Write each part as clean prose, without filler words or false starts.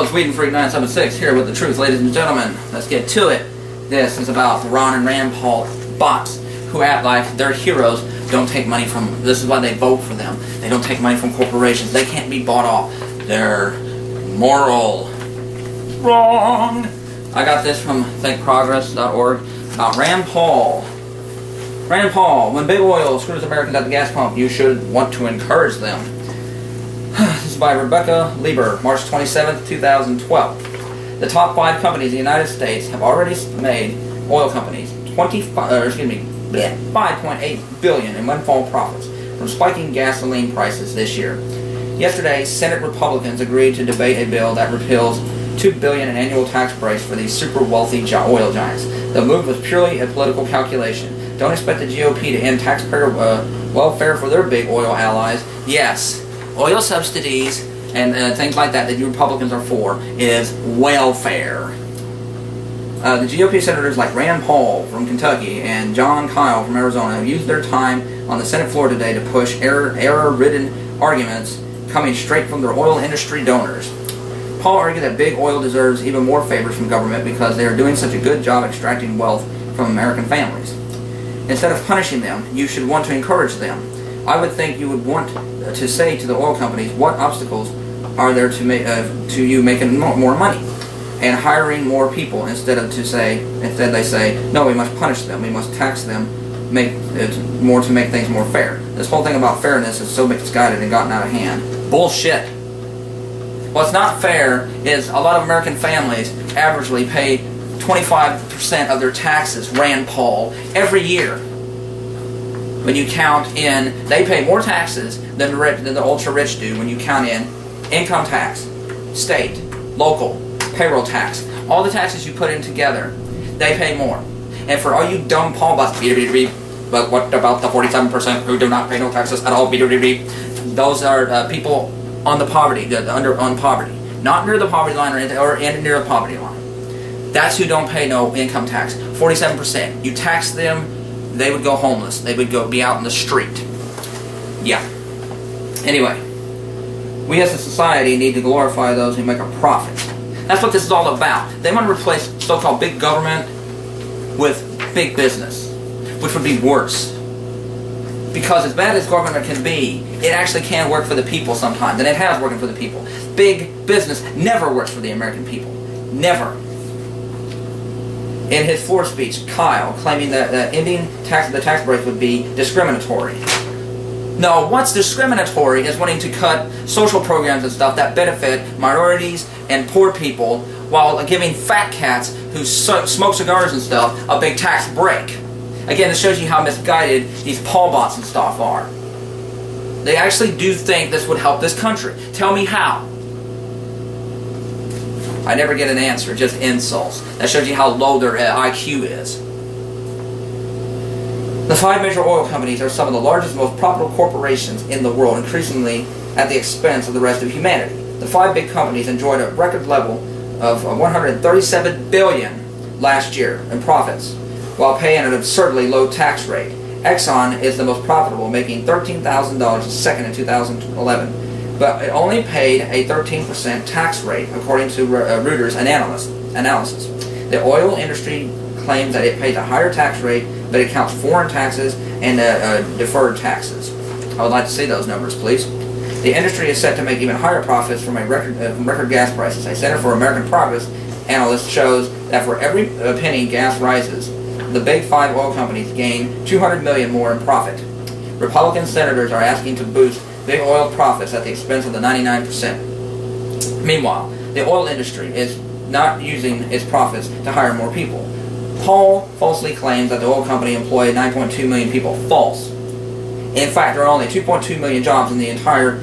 Hello, it's Weedenfreak976 here with the truth, ladies and gentlemen. Let's get to it. This is about Ron and Rand Paul bots who act like they're heroes, don't take money from them. This is why they vote for them. They don't take money from corporations. They can't be bought off. They're moral. Wrong. I got this from thinkprogress.org about Rand Paul. Rand Paul, when big oil screws Americans at the gas pump, you should want to encourage them. This is by Rebecca Lieber, March 27th, 2012. The top 5 companies in the United States have already made oil companies $5.8 billion in windfall profits from spiking gasoline prices this year. Yesterday, Senate Republicans agreed to debate a bill that repeals $2 billion in annual tax breaks for these super wealthy oil giants. The move was purely a political calculation. Don't expect the GOP to end taxpayer welfare for their big oil allies. Yes, oil subsidies and things like that you Republicans are for is welfare. The GOP senators like Rand Paul from Kentucky and Jon Kyl from Arizona have used their time on the Senate floor today to push error-ridden arguments coming straight from their oil industry donors. Paul argued that big oil deserves even more favors from government because they are doing such a good job extracting wealth from American families. Instead of punishing them, you should want to encourage them. I would think you would want to say to the oil companies, what obstacles are there to you making more money and hiring more people, instead they say, no, we must punish them, we must tax them, make it more to make things more fair. This whole thing about fairness is so misguided and gotten out of hand. Bullshit. What's not fair is a lot of American families averagely pay 25% of their taxes, Rand Paul, every year. When you count in, they pay more taxes than the ultra-rich do when you count in income tax, state, local, payroll tax. All the taxes you put in together, they pay more. And for all you dumb Paul bots, but what about the 47% who do not pay no taxes at all? Those are people on the poverty, on poverty, not near the poverty line or near the poverty line. That's who don't pay no income tax. 47%. You tax them, they would go homeless. They would be out in the street. Yeah. Anyway, we as a society need to glorify those who make a profit. That's what this is all about. They want to replace so-called big government with big business, which would be worse. Because as bad as government can be, it actually can work for the people sometimes, and it has worked for the people. Big business never works for the American people. Never. In his floor speech, Kyl claiming that ending the tax breaks would be discriminatory. No, what's discriminatory is wanting to cut social programs and stuff that benefit minorities and poor people while giving fat cats who smoke cigars and stuff a big tax break. Again, this shows you how misguided these Paul bots and stuff are. They actually do think this would help this country. Tell me how. I never get an answer, just insults. That shows you how low their IQ is. The 5 major oil companies are some of the largest, most profitable corporations in the world, increasingly at the expense of the rest of humanity. The 5 big companies enjoyed a record level of $137 billion last year in profits, while paying an absurdly low tax rate. Exxon is the most profitable, making $13,000 second in 2011. But it only paid a 13% tax rate, according to Reuters analysis. The oil industry claims that it pays a higher tax rate, but it counts foreign taxes and deferred taxes. I would like to see those numbers, please. The industry is set to make even higher profits from record gas prices. A Center for American Progress analyst shows that for every penny gas rises, the big 5 oil companies gain $200 million more in profit. Republican senators are asking to boost big oil profits at the expense of the 99%. Meanwhile, the oil industry is not using its profits to hire more people. Paul falsely claims that the oil company employed 9.2 million people. False. In fact, there are only 2.2 million jobs in the entire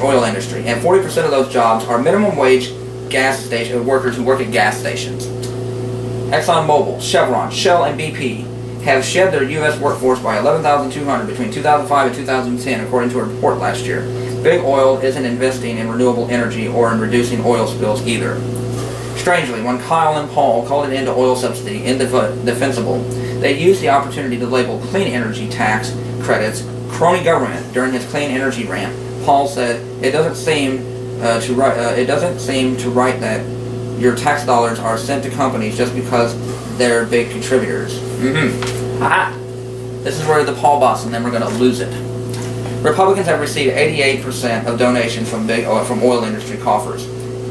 oil industry, and 40% of those jobs are minimum wage gas station workers who work at gas stations. ExxonMobil, Chevron, Shell, and BP have shed their U.S. workforce by 11,200 between 2005 and 2010, according to a report last year. Big oil isn't investing in renewable energy or in reducing oil spills either. Strangely, when Kyl and Paul called an end to oil subsidy indefensible, they used the opportunity to label clean energy tax credits crony government during his clean energy rant. Paul said, it doesn't seem to write. It doesn't seem to right that your tax dollars are sent to companies just because they're big contributors. Aha! This is where the Paul Boss and then we're going to lose it. Republicans have received 88% of donations from oil industry coffers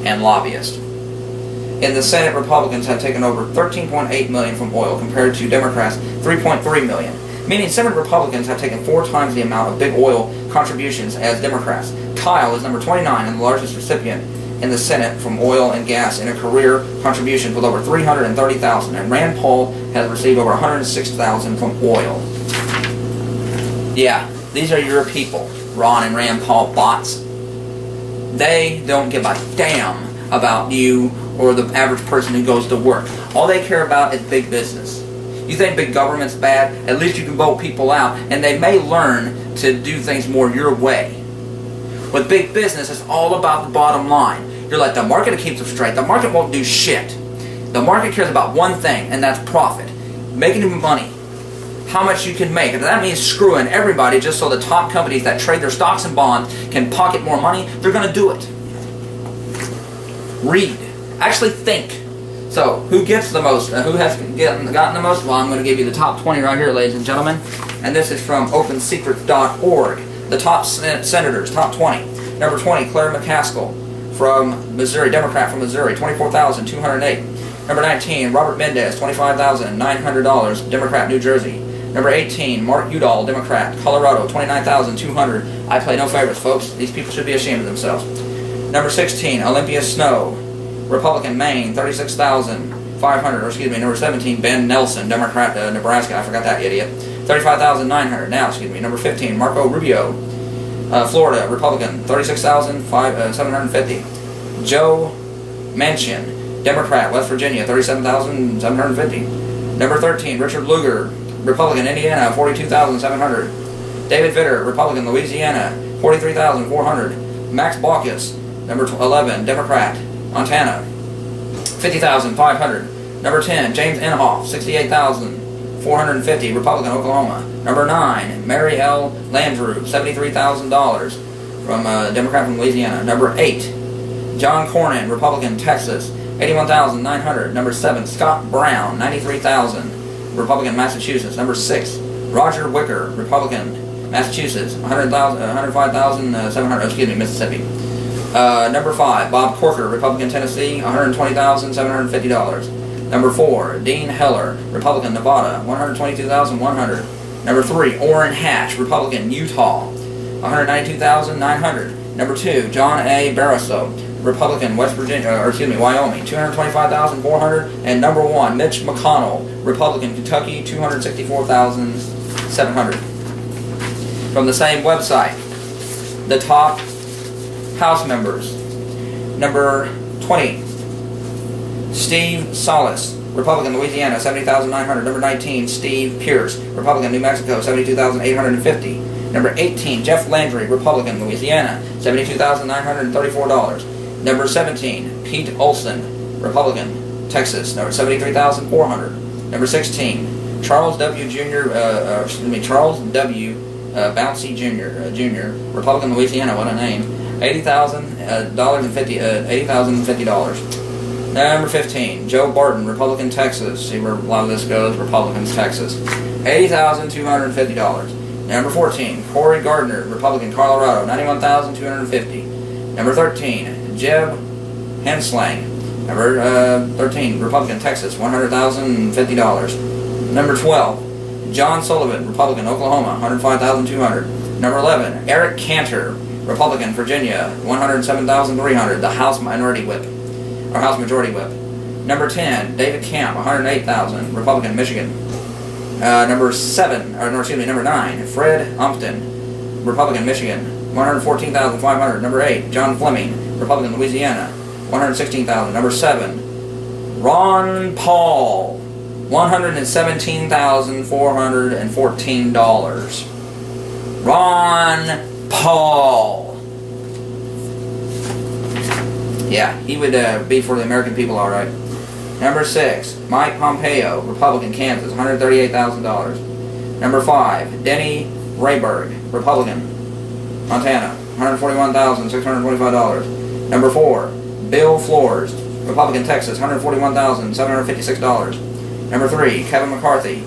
and lobbyists. In the Senate, Republicans have taken over $13.8 million from oil compared to Democrats' $3.3 million, meaning Senate Republicans have taken 4 times the amount of big oil contributions as Democrats. Kyle is number 29 and the largest recipient in the Senate from oil and gas in a career contribution with over $330,000, and Rand Paul has received over $106,000 from oil. Yeah, these are your people, Ron and Rand Paul bots. They don't give a damn about you or the average person who goes to work. All they care about is big business. You think big government's bad? At least you can vote people out, and they may learn to do things more your way. With big business, it's all about the bottom line. You're like, the market keeps them straight. The market won't do shit. The market cares about one thing, and that's profit. Making money. How much you can make. And that means screwing everybody just so the top companies that trade their stocks and bonds can pocket more money. They're going to do it. Read. Actually think. So, who gets the most? Who has gotten the most? Well, I'm going to give you the top 20 right here, ladies and gentlemen. And this is from OpenSecret.org. The top senators, top 20. Number 20, Claire McCaskill from Missouri, Democrat from Missouri, $24,208. Number 19, Robert Mendez, $25,900, Democrat, New Jersey. Number 18, Mark Udall, Democrat, Colorado, $29,200. I play no favorites, folks. These people should be ashamed of themselves. Number 16, Olympia Snowe, Republican, Maine, $36,500. Or excuse me, number 17, Ben Nelson, Democrat, Nebraska. I forgot that idiot. $35,900. Now, excuse me. Number 15, Marco Rubio, Florida, Republican, $36,750. Joe Manchin, Democrat, West Virginia, $37,750. Number 13, Richard Lugar, Republican, Indiana, $42,700. David Vitter, Republican, Louisiana, $43,400. Max Baucus, number 11, Democrat, Montana, $50,500. Number 10, James Inhofe, $68,450, Republican, Oklahoma. Number 9, Mary L. Landrieu, $73,000 from Democrat from Louisiana. Number 8, John Cornyn, Republican, Texas, $81,900. Number 7, Scott Brown, $93,000, Republican, Massachusetts. Number 6, Roger Wicker, Republican, Massachusetts, $105,700. Excuse me, Mississippi. Number 5, Bob Corker, Republican, Tennessee, $120,750. Number 4, Dean Heller, Republican, Nevada, $122,100. Number 3, Orrin Hatch, Republican, Utah, $192,900. Number 2, John A. Barrasso, Republican, West Virginia, Wyoming, $225,400. And number 1, Mitch McConnell, Republican, Kentucky, $264,700. From the same website, the top House members. Number 20, Steve Salas, Republican, Louisiana, $70,900. Number 19, Steve Pierce, Republican, New Mexico, $72,850. Number 18, Jeff Landry, Republican, Louisiana, $72,934. Number 17, Pete Olson, Republican, Texas, $73,400. Number 16, Charles W. Bouncy Jr., Republican, Louisiana, what a name, $80,050. Number 15, Joe Barton, Republican, Texas. See where a lot of this goes, Republicans, Texas. $80,250. Number 14, Cory Gardner, Republican, Colorado, $91,250. Number 13, Jeb Henslang, number 13, Republican, Texas, $100,050. Number 12, John Sullivan, Republican, Oklahoma, $105,200. Number 11, Eric Cantor, Republican, Virginia, $107,300. The House Minority Whip, or House Majority Whip. Number 10, David Camp, $108,000, Republican, Michigan. Number 9, Fred Umpton, Republican, Michigan, $114,500. Number 8, John Fleming, Republican, Louisiana, $116,000. Number 7, Ron Paul, $117,414. Ron Paul. Yeah, he would be for the American people, all right. Number 6, Mike Pompeo, Republican, Kansas, $138,000. Number 5, Denny Rayburg, Republican, Montana, $141,625. Number 4, Bill Flores, Republican, Texas, $141,756. Number 3, Kevin McCarthy,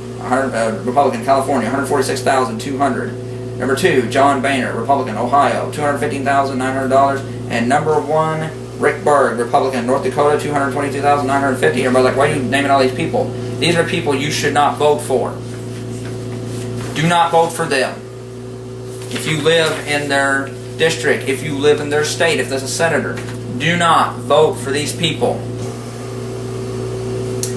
Republican, California, $146,200. Number 2, John Boehner, Republican, Ohio, $215,900. And number 1, Rick Berg, Republican, North Dakota, $222,950. Everybody's like, why are you naming all these people? These are people you should not vote for. Do not vote for them. If you live in their district, if you live in their state, if there's a senator, do not vote for these people.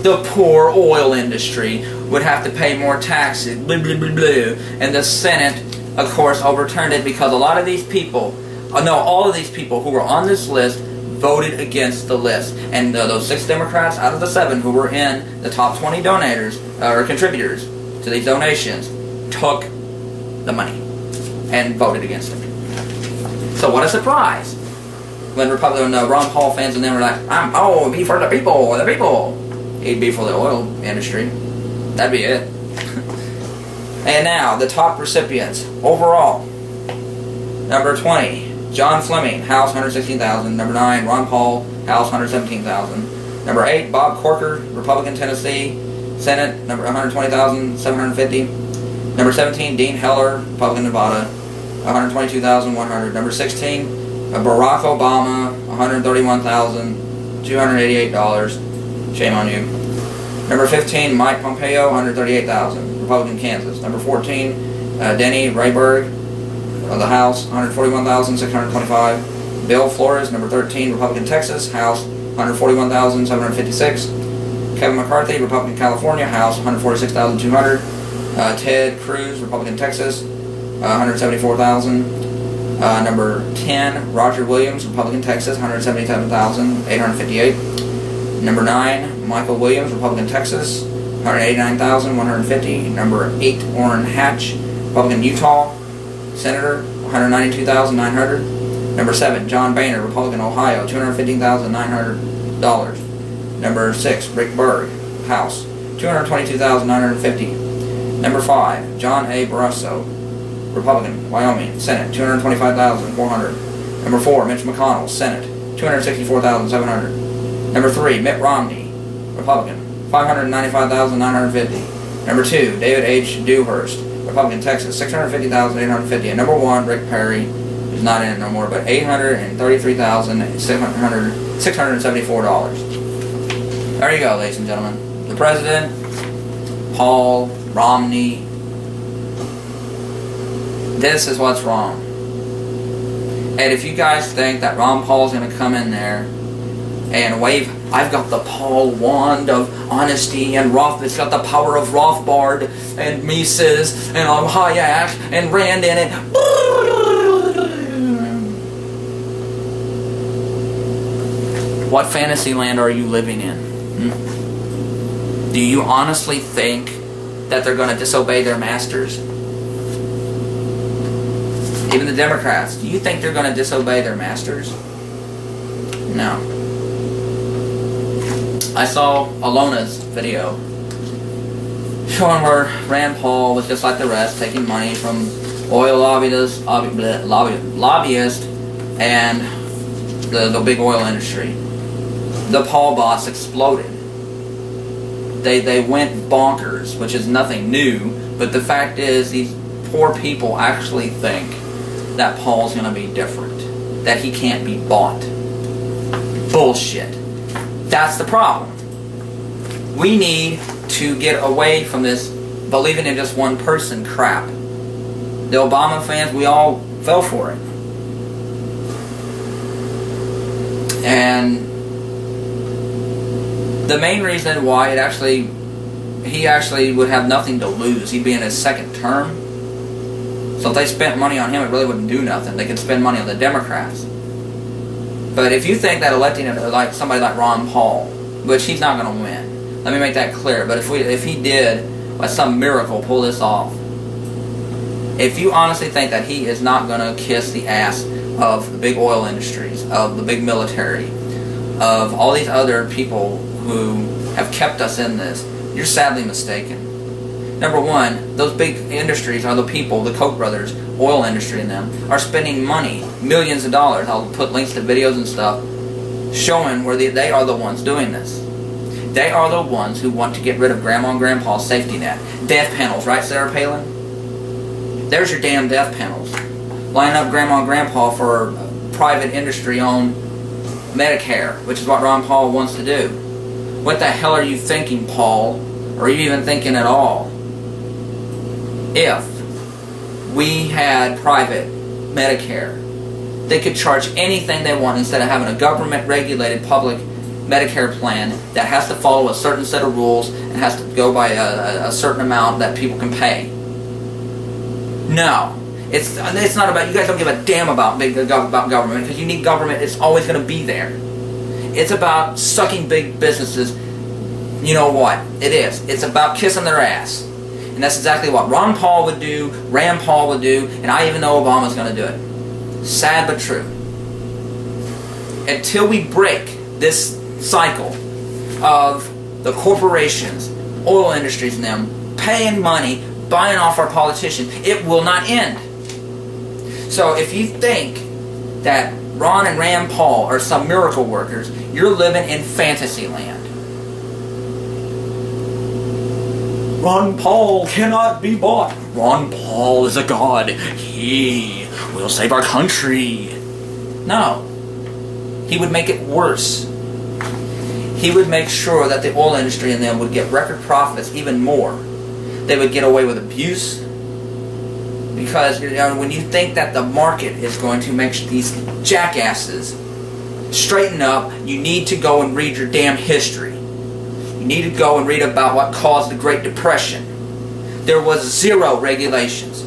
The poor oil industry would have to pay more taxes, blah, blah, blah, blah. And the Senate, of course, overturned it because a lot of these people, all of these people who were on this list voted against the list. And those 6 Democrats out of the 7 who were in the top 20 donators, or contributors to these donations, took the money and voted against it. So what a surprise when Ron Paul fans and them were like, be for the people, the people. He'd be for the oil industry. That'd be it. And now, the top recipients overall. Number 20, John Fleming, House, $116,000. Number 9, Ron Paul, House, $117,000. Number 8, Bob Corker, Republican, Tennessee, Senate, number $120,750. Number 17, Dean Heller, Republican, Nevada, $122,100. Number 16, Barack Obama, $131,288. Shame on you. Number 15, Mike Pompeo, $138,000. Republican, Kansas. Number 14, Denny Rayburg of the House, $141,625. Bill Flores, number 13, Republican, Texas, House, $141,756. Kevin McCarthy, Republican, California, House, $146,200. Ted Cruz, Republican, Texas, $174,000. Number 10, Roger Williams, Republican, Texas, $177,858. Number 9, Michael Williams, Republican, Texas, $189,150. Number 8, Orrin Hatch, Republican, Utah, Senator, $192,900. Number 7, John Boehner, Republican, Ohio, $215,900. Number 6, Rick Berg, House, $222,950. Number 5, John A. Barrasso, Republican, Wyoming, Senate, $225,400. Number 4, Mitch McConnell, Senate, $264,700. Number 3, Mitt Romney, Republican, $595,950. Number 2, David H. Dewhurst, Republican, Texas, $650,850. And number 1, Rick Perry, who's not in it no more, but $833,674. There you go, ladies and gentlemen. The President, Paul, Romney. This is what's wrong. And if you guys think that Ron Paul's going to come in there and wave, I've got the Paul wand of honesty, and it's got the power of Rothbard and Mises and Hayek and Rand in it. What fantasy land are you living in? Do you honestly think that they're going to disobey their masters? Even the Democrats, do you think they're going to disobey their masters? No. I saw Alona's video showing where Rand Paul was just like the rest, taking money from oil lobbyists and the big oil industry. The Paul bots exploded. They went bonkers, which is nothing new, but the fact is these poor people actually think that Paul's going to be different, that he can't be bought. Bullshit. That's the problem. We need to get away from this believing in just one person crap. The Obama fans, we all fell for it. And the main reason why he actually would have nothing to lose. He'd be in his second term. So if they spent money on him, it really wouldn't do nothing. They could spend money on the Democrats. But if you think that electing like somebody like Ron Paul, which he's not going to win, let me make that clear. But if he did, by some miracle, pull this off, if you honestly think that he is not going to kiss the ass of the big oil industries, of the big military, of all these other people who have kept us in this, you're sadly mistaken. Number one, those big industries are the people, the Koch brothers, oil industry and them, are spending money, millions of dollars. I'll put links to videos and stuff showing where they are the ones doing this. They are the ones who want to get rid of Grandma and Grandpa's safety net. Death panels, right, Sarah Palin? There's your damn death panels. Line up Grandma and Grandpa for private industry-owned Medicare, which is what Ron Paul wants to do. What the hell are you thinking, Paul? Or are you even thinking at all? If we had private Medicare, they could charge anything they want instead of having a government-regulated public Medicare plan that has to follow a certain set of rules and has to go by a certain amount that people can pay. No. It's not about, you guys don't give a damn about government, because you need government, it's always going to be there. It's about sucking big businesses. You know what? It is. It's about kissing their ass. And that's exactly what Ron Paul would do, Rand Paul would do, and I even know Obama's going to do it. Sad but true. Until we break this cycle of the corporations, oil industries and them, paying money, buying off our politicians, it will not end. So if you think that Ron and Rand Paul are some miracle workers, you're living in fantasy land. Ron Paul cannot be bought. Ron Paul is a god. He will save our country. No. He would make it worse. He would make sure that the oil industry and them would get record profits, even more. They would get away with abuse. Because when you think that the market is going to make these jackasses straighten up, you need to go and read your damn history. You need to go and read about what caused the Great Depression. There was 0 regulations.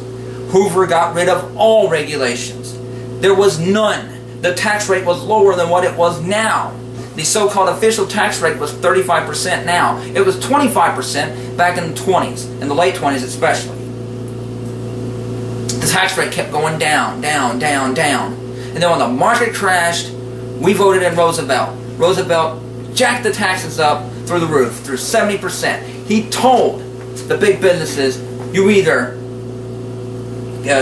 Hoover got rid of all regulations. There was none. The tax rate was lower than what it was now. The so-called official tax rate was 35% now. It was 25% back in the 20s, in the late 20s especially. The tax rate kept going down, down, down, down. And then when the market crashed, we voted in Roosevelt. Roosevelt jacked the taxes up through the roof, through 70%. He told the big businesses, you either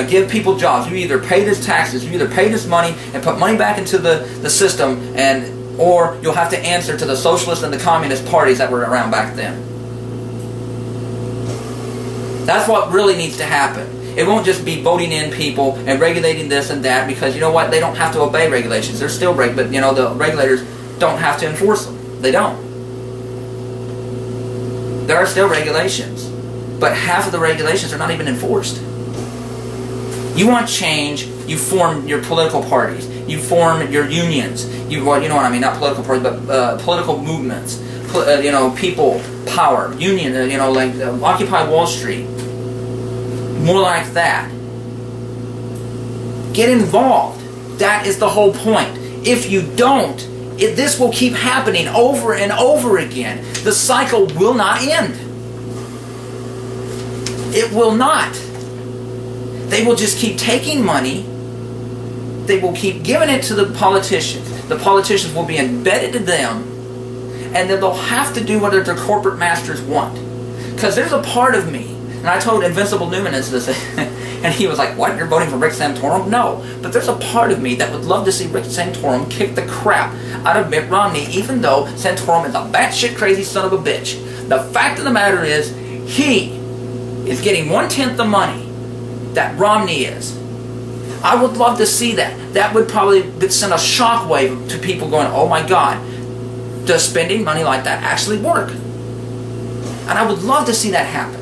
give people jobs, you either pay this taxes, you either pay this money and put money back into the system, or you'll have to answer to the socialist and the communist parties that were around back then. That's what really needs to happen. It won't just be voting in people and regulating this and that, because you know what? They don't have to obey regulations. They're still but the regulators don't have to enforce them. They don't. There are still regulations, but half of the regulations are not even enforced. You want change, you form your political parties, you form your unions, you know what I mean, not political parties, but political movements, people power, union, like Occupy Wall Street, more like that. Get involved. That is the whole point. If you don't, this will keep happening over and over again. The cycle will not end. It will not. They will just keep taking money. They will keep giving it to the politicians. The politicians will be embedded to them, and then they'll have to do what their corporate masters want. Because there's a part of me, and I told Invincible Numinous this, and he was like, what, you're voting for Rick Santorum? No, but there's a part of me that would love to see Rick Santorum kick the crap out of Mitt Romney, even though Santorum is a batshit crazy son of a bitch. The fact of the matter is, he is getting 1/10 the money that Romney is. I would love to see that. That would probably send a shockwave to people going, oh my God, does spending money like that actually work? And I would love to see that happen.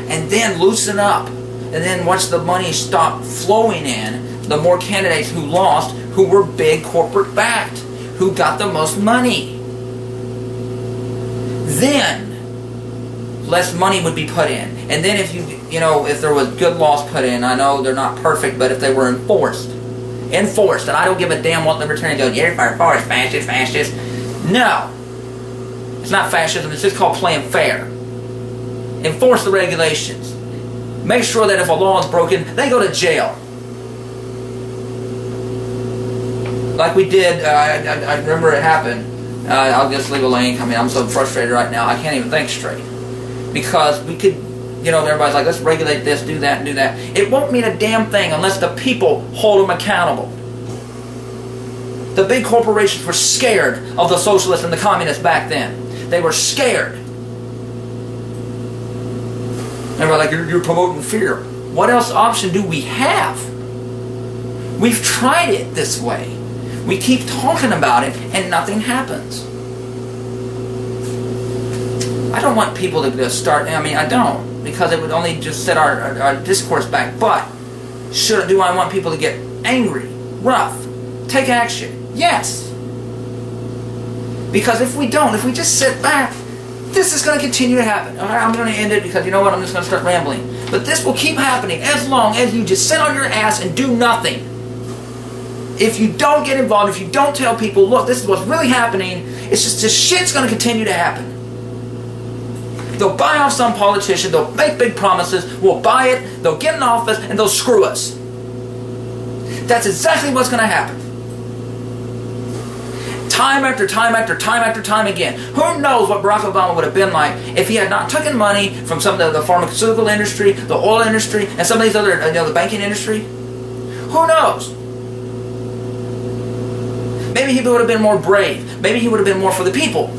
And then loosen up. And then once the money stopped flowing in, the more candidates who lost, who were big corporate backed, who got the most money. Then less money would be put in. And then if if there was good laws put in, I know they're not perfect, but if they were enforced, and I don't give a damn what libertarians go, yeah, fascist. No. It's not fascism, it's just called playing fair. Enforce the regulations. Make sure that if a law is broken, they go to jail. Like we did, I remember it happened. I'll just leave a link. I mean, I'm so frustrated right now, I can't even think straight. Because we could You know, everybody's like, let's regulate this, do that, and do that. It won't mean a damn thing unless the people hold them accountable. The big corporations were scared of the socialists and the communists back then. They were scared. Everybody's like, you're promoting fear. What else option do we have? We've tried it this way. We keep talking about it and nothing happens. I don't want people to start, I don't, because it would only just set our discourse back. But do I want people to get angry, rough, take action? Yes. Because if we just sit back, this is going to continue to happen. All right, I'm going to end it because you know what? I'm just going to start rambling. But this will keep happening as long as you just sit on your ass and do nothing. If you don't get involved, if you don't tell people, look, this is what's really happening, it's just this shit's going to continue to happen. They'll buy off some politician, they'll make big promises, we'll buy it, they'll get in office, and they'll screw us. That's exactly what's going to happen. Time after time after time after time again. Who knows what Barack Obama would have been like if he had not taken money from some of the pharmaceutical industry, the oil industry, and some of these other, the banking industry? Who knows? Maybe he would have been more brave. Maybe he would have been more for the people.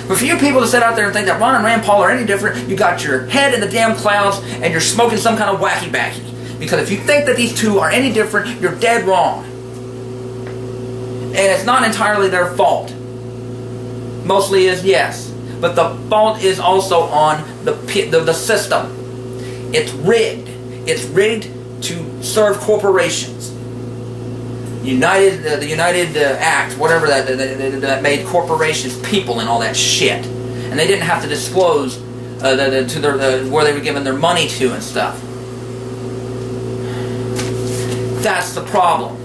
But for you people to sit out there and think that Ron and Rand Paul are any different, you got your head in the damn clouds and you're smoking some kind of wacky-backy. Because if you think that these two are any different, you're dead wrong. And it's not entirely their fault. Mostly is, yes. But the fault is also on the system. It's rigged. It's rigged to serve corporations. The United Act, whatever that made corporations people and all that shit. And they didn't have to disclose to where they were giving their money to and stuff. That's the problem.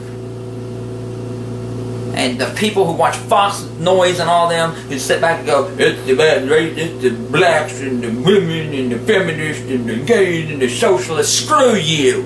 And the people who watch Fox Noise and all them, who sit back and go, it's the bad race, it's the blacks and the women and the feminists and the gays and the socialists, screw you.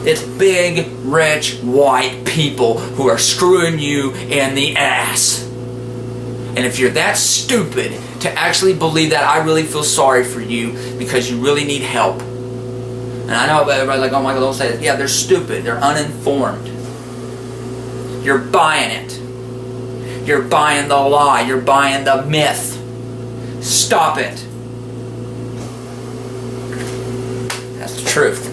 It's big, rich, white people who are screwing you in the ass. And if you're that stupid to actually believe that, I really feel sorry for you because you really need help. And I know everybody's like, oh my God, don't say it. Yeah, they're stupid. They're uninformed. You're buying it. You're buying the lie. You're buying the myth. Stop it. That's the truth.